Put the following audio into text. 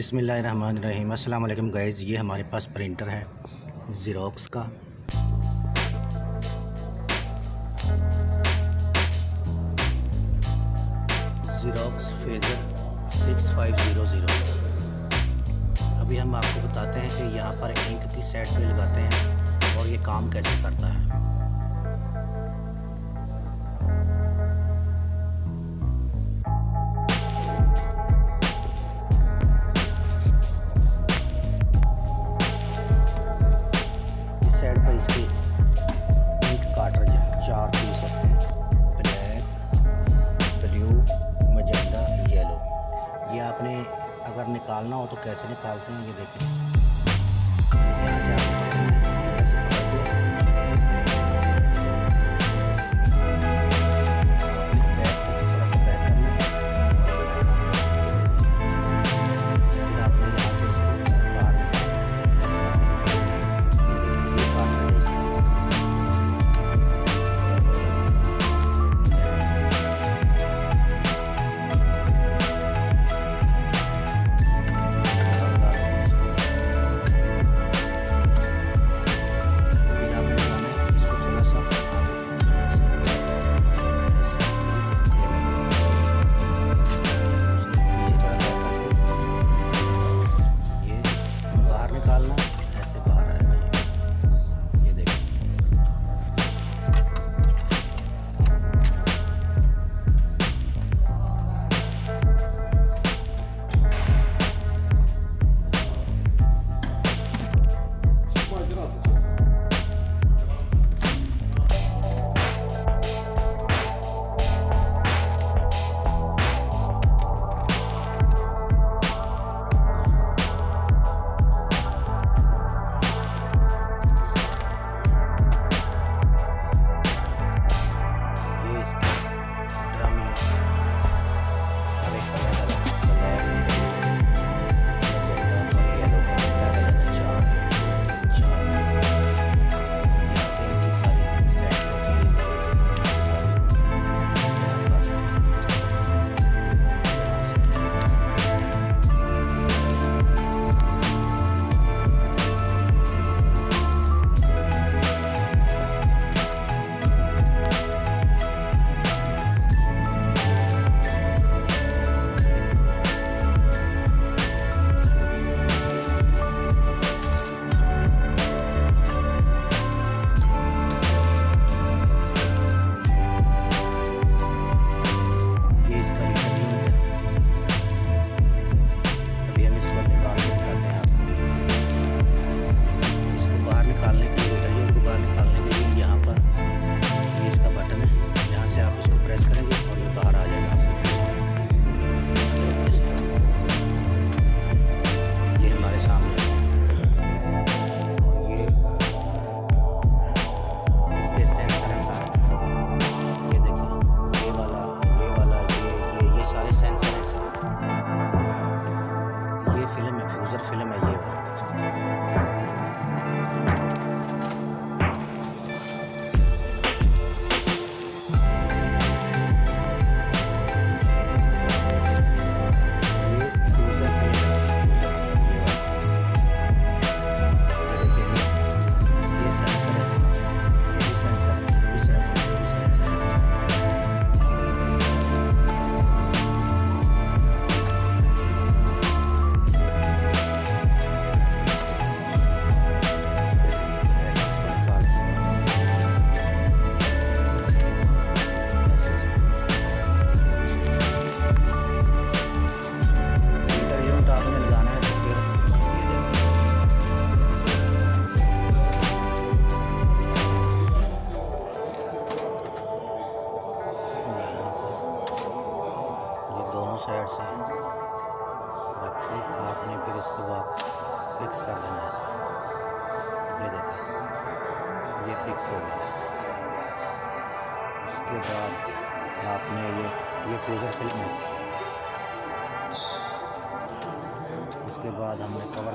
बिस्मिल्लाहिर्रहमानिर्रहीम। अस्सलाम वालेकुम गाइज़, ये हमारे पास प्रिंटर है ज़ेरॉक्स का। Xerox phasor 6500। अभी हम आपको बताते हैं कि यहाँ पर इंक की सेट पे लगाते हैं और ये काम कैसे करता है। सेट पर इसकी इंक कार्ट्रिज 4 पीस होते हैं, ब्लैक, ब्लू, मजेंडा, येलो। ये आपने अगर निकालना हो तो कैसे निकालते हैं ये देखिए। यहाँ से आप कैसे पकड़ते हैं, बैक थोड़ा सा बैक करना है, फिर आपने यहाँ से इसको बाहर फिल्म है ये वाली। साइड से रख के आपने फिर इसके बाद फिक्स कर देना है ऐसे। ये देखिए ये फिक्स हो गया। उसके बाद आपने ये फ्यूज़र फिल्म है इसकी। उसके बाद हमने कवर